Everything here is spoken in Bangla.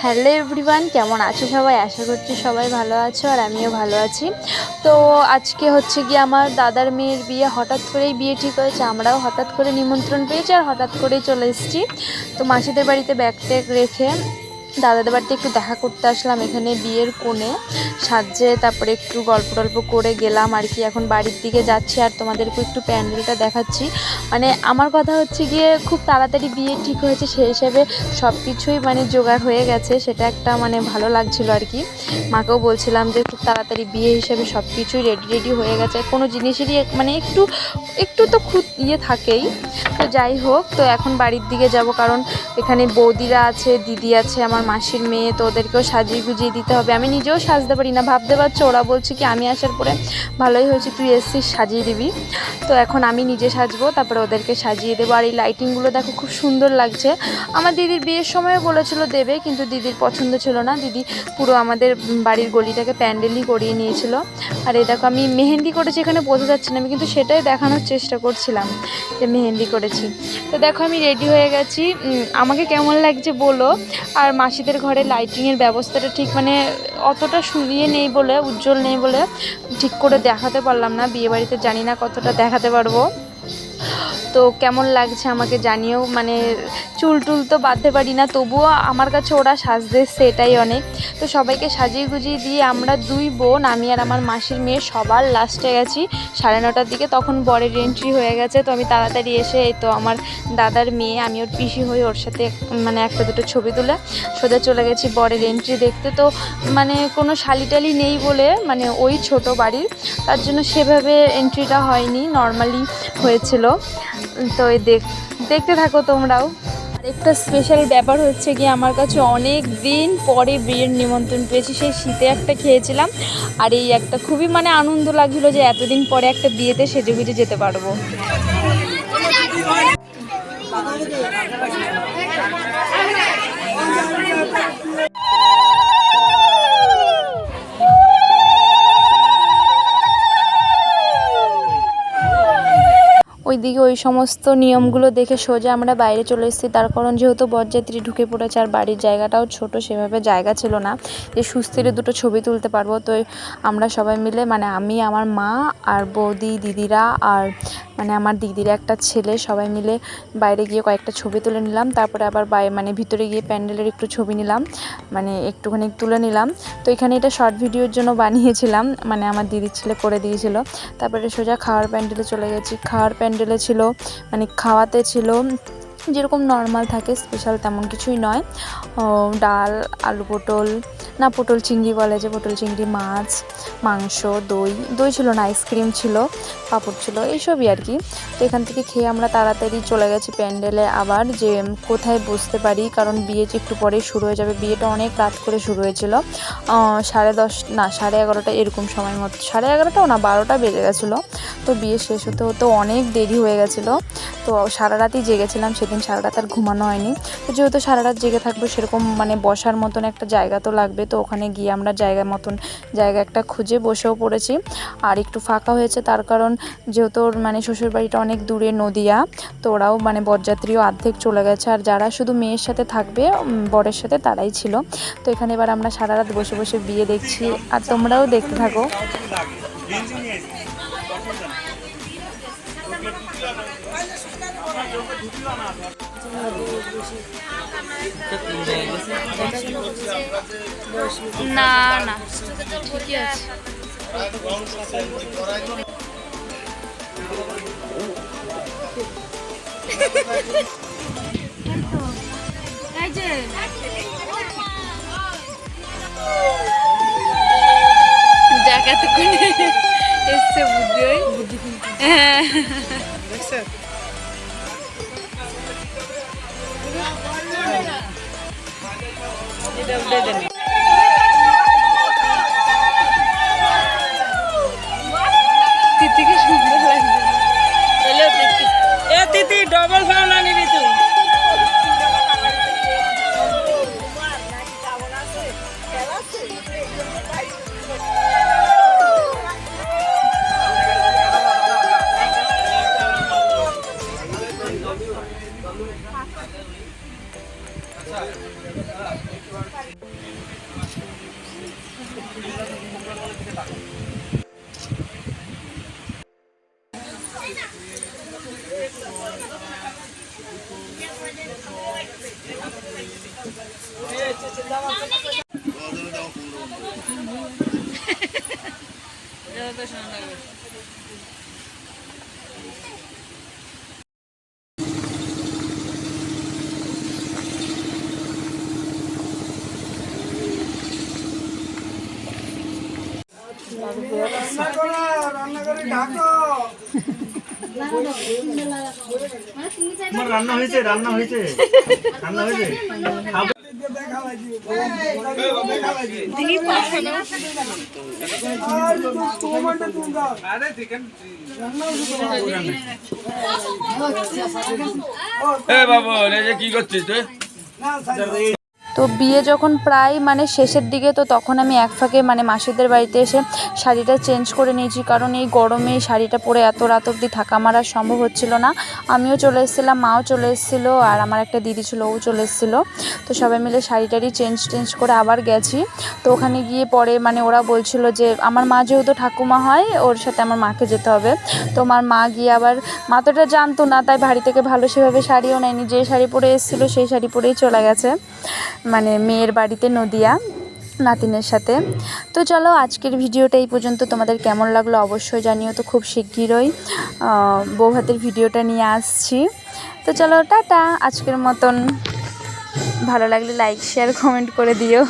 হ্যালো এভরিওয়ান, কেমন আছো সবাই? আশা করছি সবাই ভালো আছো আর আমিও ভালো আছি। তো আজকে হচ্ছে গিয়ে আমার দাদার মেয়ের বিয়ে, হঠাৎ করেই বিয়ে ঠিক হয়েছে। আমরাও হঠাৎ করে নিমন্ত্রণ পেয়েছি আর হঠাৎ করেই চলে এসেছি। তো মাসিদের বাড়িতে ব্যাগ ট্যাগ রেখে দাদাদের বাড়িতে একটু দেখা করতে আসলাম। এখানে বিয়ের কোণে সাজে, তারপরে একটু গল্প টল্প করে গেলাম আর কি। এখন বাড়ির দিকে যাচ্ছি আর তোমাদেরকে একটু প্যান্ডেলটা দেখাচ্ছি। মানে আমার কথা হচ্ছে গিয়ে খুব তাড়াতাড়ি বিয়ে ঠিক হয়েছে, সেই হিসেবে সব কিছুই মানে জোগাড় হয়ে গেছে, সেটা একটা মানে ভালো লাগছিলো আর কি। মাকেও বলছিলাম যে খুব তাড়াতাড়ি বিয়ে হিসেবে সব কিছুই রেডি হয়ে গেছে, কোনো জিনিসেরই মানে একটু একটু তো খুব থাকেই। তো যাই হোক, তো এখন বাড়ির দিকে যাব, কারণ এখানে বৌদিরা আছে, দিদি আছে, আমার মাসির মেয়ে, তো ওদেরকেও সাজিয়ে গুজিয়ে দিতে হবে। আমি নিজেও সাজতে পারি না, ভাবতে পারছো। ওরা বলছে কি আমি আসার পরে ভালোই হয়েছে, তুই এসছিস, সাজিয়ে দিবি। তো এখন আমি নিজে সাজবো, তারপরে ওদেরকে সাজিয়ে দেবো। আর এই লাইটিংগুলো দেখো খুব সুন্দর লাগছে। আমার দিদির বিয়ের সময়ও বলেছিল দেবে, কিন্তু দিদির পছন্দ ছিল না। দিদি পুরো আমাদের বাড়ির গলিটাকে প্যান্ডেলই করিয়ে নিয়েছিল। আর এই দেখো আমি মেহেন্দি করেছি, এখানে বোঝা যাচ্ছে না, আমি কিন্তু সেটাই দেখানোর চেষ্টা করছিলাম যে মেহেন্দি করেছি। তো দেখো আমি রেডি হয়ে গেছি, আমাকে কেমন লাগছে বলো। আর মাসিদের ঘরে লাইটিংয়ের ব্যবস্থাটা ঠিক মানে অতটা সুরিয়ে নেই বলে, উজ্জ্বল নেই বলে ঠিক করে দেখাতে পারলাম না বিয়েবাড়িতে, জানি না কতটা দেখাতে পারবো। তো কেমন লাগছে আমাকে জানিও। মানে চুল টুল তো বাঁধতে পারি না, তবুও আমার কাছে ওরা সাজতে সেটাই অনেক। তো সবাইকে সাজিয়ে গুজিয়ে দিয়ে আমরা দুই বোন, আমি আর আমার মাসির মেয়ে, সবার লাস্টে গেছি 9:30টার দিকে। তখন বরের এন্ট্রি হয়ে গেছে। তো আমি তাড়াতাড়ি এসে, এই তো আমার দাদার মেয়ে, আমি ওর পিসি হয়ে ওর সাথে মানে একটা দুটো ছবি তুলে সোজা চলে গেছি বরের এন্ট্রি দেখতে। তো মানে কোনো শালিটালি নেই বলে, মানে ওই ছোট বাড়ির, তার জন্য সেভাবে এন্ট্রিটা হয়নি, নর্মালি হয়েছিল। তো দেখতে থাকো তোমরাও। আরেকটা স্পেশাল ব্যাপার হচ্ছে কি, আমার কাছে অনেক দিন পরে বিয়ের নিমন্ত্রণ পেয়েছি। সেই শীতে একটা খেয়েছিলাম, আর এই একটা খুবই মানে আনন্দ লাগছিলো যে এতদিন পরে একটা বিয়েতে সেজেগুজে যেতে পারবো। ওইদিকে ওই সমস্ত নিয়মগুলো দেখে সোজা আমরা বাইরে চলে এসেছি, তার কারণ যেহেতু বরযাত্রী ঢুকে পড়েছে আর বাড়ির জায়গাটাও ছোট, সেভাবে জায়গা ছিল না যে সুস্থিরে দুটো ছবি তুলতে পারবো। তো আমরা সবাই মিলে, মানে আমি, আমার মা আর বৌদি, দিদিরা, আর মানে আমার দিদির একটা ছেলে, সবাই মিলে বাইরে গিয়ে কয়েকটা ছবি তুলে নিলাম। তারপরে আবার মানে ভিতরে গিয়ে প্যান্ডেলের একটু ছবি নিলাম, মানে একটুখানি তুলে নিলাম। তো এখানে এটা শর্ট ভিডিওর জন্য বানিয়েছিলাম, মানে আমার দিদির ছেলে করে দিয়েছিল। তারপরে সোজা খাওয়ার প্যান্ডেলে চলে গেছি। খাওয়ার প্যান্ডেলে ছিল মানে খাওয়াতে ছিল যেরকম নর্মাল থাকে, স্পেশাল তেমন কিছুই নয়। ডাল, আলু পটল, না পটল চিংড়ি বলে যে, পটল চিংড়ি, মাছ, মাংস, দই ছিল না, আইসক্রিম ছিল, পাঁপড় ছিল, এইসবই আর কি। তো এখান থেকে খেয়ে আমরা তাড়াতাড়ি চলে গেছি প্যান্ডেলে, আবার যে কোথায় বসতে পারি, কারণ বিয়ে একটু পরেই শুরু হয়ে যাবে। বিয়েটা অনেক রাত করে শুরু হয়েছিল, 10:30 না 11:30 এরকম সময় মতো, 11:30টাও না, 12টা বেজে গেছিলো। তো বিয়ে শেষ হতে হতে অনেক দেরি হয়ে গেছিলো। তো সারা রাতই জেগেছিলাম সেদিন, সারা রাত আর ঘুমানো হয়নি। তো যেহেতু সারা রাত জেগে থাকবো, সেরকম মানে বসার মতন একটা জায়গা তো লাগবে। তো ওখানে গিয়ে আমরা জায়গা একটা খুঁজে বসেও পড়েছি। আর একটু ফাঁকা হয়েছে, তার কারণ যেহেতু ওর মানে শ্বশুরবাড়িটা অনেক দূরে, নদিয়া, তো ওরাও মানে বরযাত্রীও অর্ধেক চলে গেছে, আর যারা শুধু মেয়ের সাথে থাকবে, বরের সাথে, তারাই ছিল। তো এখানে এবার আমরা সারা রাত বসে বসে বিয়ে দেখছি, আর তোমরাও দেখতে থাকো। না না, ঠিকই আছে। জায়গা তো কোনে এসছে বুদ্ধি, হ্যাঁ দেখছেন। তিতিকে সুন্দর লাগছে। তিতি ডবল ফাউন্ড আনিবি তুই। রান্না হয়েছে রান্না হয়েছে রান্না হয়েছে বাবু কি করছিস তুই? তো বিয়ে যখন প্রায় মানে শেষের দিকে, তো তখন আমি এক ফাঁকে মানে মাসিদের বাড়িতে এসে শাড়িটা চেঞ্জ করে নিয়েছি, কারণ এই গরমে এই শাড়িটা পরে এত রাত অবধি থাকা আমার আর সম্ভব হচ্ছিল না। আমিও চলে এসেছিলাম, মাও চলে এসেছিলো, আর আমার একটা দিদি ছিল, ও চলে এসেছিলো। তো সবাই মিলে শাড়িটারি চেঞ্জ করে আবার গেছি। তো ওখানে গিয়ে পরে মানে ওরা বলছিল যে আমার মা যেহেতু ঠাকুমা হয়, ওর সাথে আমার মাকে যেতে হবে। তো আমার মা গিয়ে আবার, মা তো এটা জানতো না, তাই বাড়ি থেকে ভালো সেভাবে শাড়িও নেয়নি, যে শাড়ি পরে এসেছিলো সেই শাড়ি পরেই চলে গেছে মানে মেয়ের বাড়িতে নদিয়া নাতিনের সাথে। তো চলো আজকের ভিডিওটা এই পর্যন্ত। তোমাদের কেমন লাগলো অবশ্যই জানিও। তো খুব শিগগিরই বউ ভাতের ভিডিওটা নিয়ে আসছি। তো চলো টাটা, আজকের মতন। ভালো লাগলে লাইক শেয়ার কমেন্ট করে দিও।